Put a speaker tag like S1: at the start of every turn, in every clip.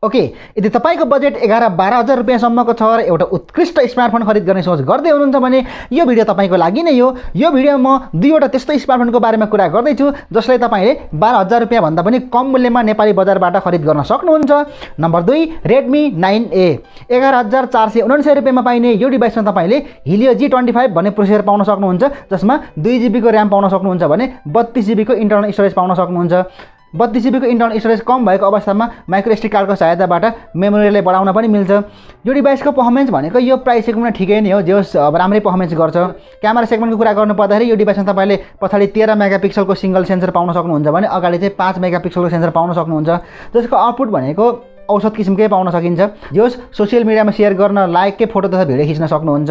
S1: Okay, यदि तपाईको budget 11-12 हजार रुपैयाँसम्मको छ र एउटा उत्कृष्ट स्मार्टफोन खरिद गर्ने सोच गर्दै हुनुहुन्छ भने यो भिडियो तपाईको लागि नै हो। यो भिडियोमा म दुईवटा त्यस्तो स्मार्टफोनको बारेमा कुरा गर्दै छु जसलाई तपाईले 12,000 रुपैयाँ भन्दा पनि कम मूल्यमा नेपाली बजारबाट खरिद गर्न सक्नुहुन्छ। नम्बर 2, Redmi 9A 11,499 रुपैयाँमा पाइने यो डिभाइसमा तपाईले Helio G25 भन्ने प्रोसेसर पाउन सक्नुहुन्छ, जसमा 2 GB को र्याम पाउन सक्नुहुन्छ भने 32 GB को इन्टर्नल स्टोरेज पाउन सक्नुहुन्छ। 32 GB को इन्टर्नल स्टोरेज कम भएको अवस्थामा माइक्रो एसडी कार्डको सहायताबाट मेमोरीलाई बढाउन पनि मिल्छ। यो डिभाइसको पर्फर्मेन्स भनेको यो प्राइस सेगमेन्टमा ठिकै नै हो, जे होस् अब राम्रै पर्फर्मेन्स गर्छ। क्यामेरा सेगमेन्टको कुरा गर्नु पर्दाखेरि यो डिभाइसमा तपाईले पछाडि 13 मेगापिक्सलको सिंगल सेन्सर पाउन सक्नुहुन्छ भने अगाडि चाहिँ 5 मेगापिक्सलको सेन्सर पाउन सक्नुहुन्छ, जसको आउटपुट भनेको औसत किसिमकै पाउन सकिन्छ। जे होस् सोसियल मिडियामा सेयर गर्न लायककै फोटो तथा भिडियो खिच्न सक्नुहुन्छ।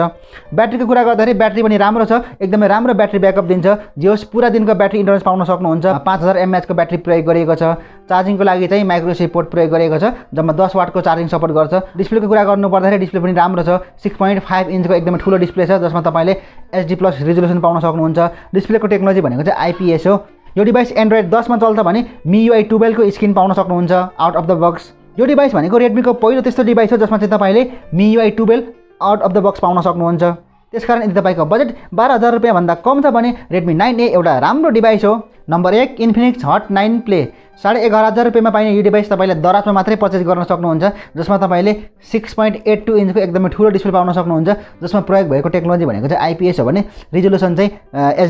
S1: ब्याट्रीको कुरा गर्दाखेरि ब्याट्री पनि राम्रो छ, एकदमै राम्रो ब्याट्री ब्याकअप दिन्छ। जे होस् पुरा दिनको ब्याट्री इन्टरनेट पाउन सक्नुहुन्छ। 5000 mAh को ब्याट्री प्रयोग गरिएको छ। चार्जिङको लागि चाहिँ माइक्रो एसडी पोर्ट प्रयोग गरिएको छ, जम्मा 10 वाटको चार्जिङ सपोर्ट गर्छ। डिस्प्लेको कुरा गर्नु पर्दाखेरि डिस्प्ले पनि राम्रो छ, 6.5 इन्चको एकदमै ठुलो डिस्प्ले छ, जसमा तपाईले HD+ रिजोल्युसन पाउन सक्नुहुन्छ। डिस्प्लेको टेक्नोलोजी भनेको चाहिँ IPS हो। यो डिभाइस एन्ड्रोइड 10 मा चल्छ भने MIUI 12 को स्क्रिन पाउन सक्नुहुन्छ आउट अफ द बक्स। यो डिभाइस भनेको रेडमीको पहिलो त्यस्तो डिभाइस हो जसमा चाहिँ तपाईले MIUI 12 out of the box पाउन सक्नुहुन्छ। त्यसकारण यदि तपाईको बजेट 12,000 रुपैयाँ भन्दा कम छ भने Redmi 9A एउटा राम्रो डिभाइस हो। नम्बर 1, Infinix Hot 9 Play 11,500 रुपैयाँमा पाइने यो डिभाइस तपाईले दराजमा मात्रै पर्चेज गर्न सक्नुहुन्छ, जसमा तपाईले 6.82 इन्चको एकदमै ठुलो डिस्प्ले पाउन सक्नुहुन्छ, जसमा प्रयोग भएको टेक्नोलोजी भनेको चाहिँ IPS हो भने रिजोल्युसन चाहिँ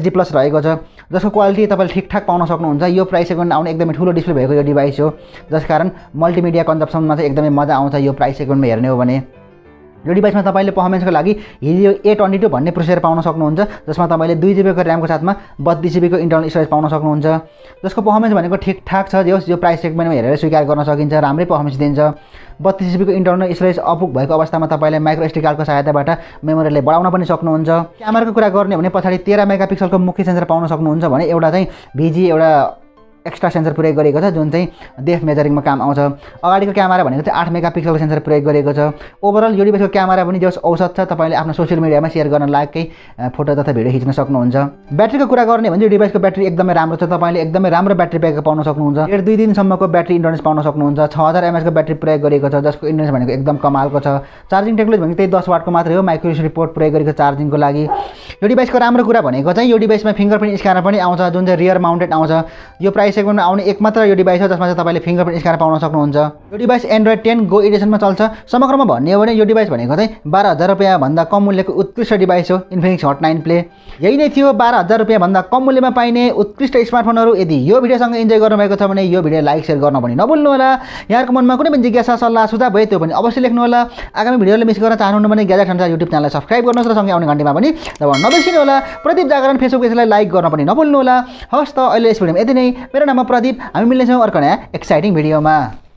S1: HD+ रहेको छ, जसको क्वालिटी तपाईले ठिकठाक पाउन सक्नुहुन्छ। यो प्राइस सेगमेन्टमा आउने एकदमै ठुलो डिस्प्ले भएको यो डिभाइस हो, जसकारण मल्टिमिडिया कन्जम्पसनमा चाहिँ एकदमै मजा आउँछ यो प्राइस सेगमेन्टमा हेर्ने हो भने। यो डिभाइसमा तपाईले पर्फर्मेन्सको लागि Helio A22 भन्ने प्रोसेसर पाउन सक्नुहुन्छ, जसमा तपाईले 2 GB को र्यामको साथमा 32 GB को इन्टर्नल स्टोरेज पाउन सक्नुहुन्छ, जसको पर्फर्मेन्स भनेको ठिकठाक छ। जे होस् यो प्राइस सेगमेन्टमा हेरेर स्वीकार गर्न सकिन्छ, राम्रै पर्फर्मेन्स दिन्छ। 32 GB को इन्टर्नल स्टोरेज अपुग भएको अवस्थामा तपाईले माइक्रो एसडी कार्डको सहायताबाट मेमोरीलाई बढाउन पनि सक्नुहुन्छ। क्यामेराको कुरा गर्ने भने पछाडि 13 मेगापिक्सलको मुख्य सेन्सर पाउन सक्नुहुन्छ भने एउटा चाहिँ VG एउटा एक्स्ट्रा सेन्सर प्रयोग गरेको छ, जुन चाहिँ डेफ मेजरिङमा काम आउँछ। अगाडिको क्यामेरा भनेको चाहिँ 8 मेगापिक्सलको सेन्सर प्रयोग गरेको छ। ओभरअल यो डिभाइसको क्यामेरा पनि जस औसत छ, तपाईले आफ्नो सोसियल मिडियामा सेयर गर्न लायककै फोटो तथा भिडियो खिच्न सक्नुहुन्छ। ब्याट्रीको कुरा गर्ने भने यो डिभाइसको ब्याट्री एकदमै राम्रो छ, तपाईले एकदमै राम्रो ब्याट्री ब्याकअप पाउन सक्नुहुन्छ। 1.5 दिनसम्मको ब्याट्री इन्टरनेट पाउन सक्नुहुन्छ। 6000 mAh को ब्याट्री प्रयोग गरेको छ, जसको इन्टरनेट भनेको एकदम कमालको छ। चार्जिङ टेक्नोलोजी भनेको त्यही 10 वाटको मात्रै हो, माइक्रो एसडी पोर्ट प्रयोग गरेको चार्जिङको लागि। यो डिभाइसको राम्रो कुरा भनेको चाहिँ यो डिभाइसमा फिङ्गरप्रिन्ट स्क्यानर पनि आउँछ, जुन चाहिँ रियर माउन्टेड आउँछ। यो प्राइस सेगमेन्टमा आउने एक मात्र यो डिभाइस हो जसमा चाहिँ तपाईले फिङ्गरप्रिन्ट स्क्यानर पाउन सक्नुहुन्छ। यो डिभाइस एन्ड्रोइड 10 गो एडिसनमा चल्छ। समग्रमा भन्ने हो भने यो डिभाइस भनेको चाहिँ 12,000 रुपैयाँ भन्दा कम मूल्यको उत्कृष्ट डिभाइस हो Infinix Hot 9 Play। यही नै थियो 12,000 रुपैयाँ भन्दा कम मूल्यमा पाइने उत्कृष्ट स्मार्टफोनहरू। यदि यो भिडियोसँग इन्जोय गर्नुभएको छ भने यो भिडियो लाइक शेयर गर्न पनि नभुल्नु होला। यहाँको मनमा कुनै पनि जिज्ञासा सल्लाह सुझाव भए त्यो पनि अवश्य लेख्नु होला। आगामी भिडियोले मिस गर्न चाहनुहुन्न भने ग्याजेट संसार युट्युब च्यानललाई सब्स्क्राइब गर्नुहोस् र सँगै आउने घण्टीमा पनि दबाउन नबिर्सिनु होला। प्रदीप जागरण फेसबुक पेजलाई लाइक गर्न पनि नभुल्नु होला। हस् त अहिले यस भिडियोमा यति नै। मेरो नाम प्रदीप, हामी मिल्नेछौँ अर्को नयाँ एक्साइटिङ भिडियोमा।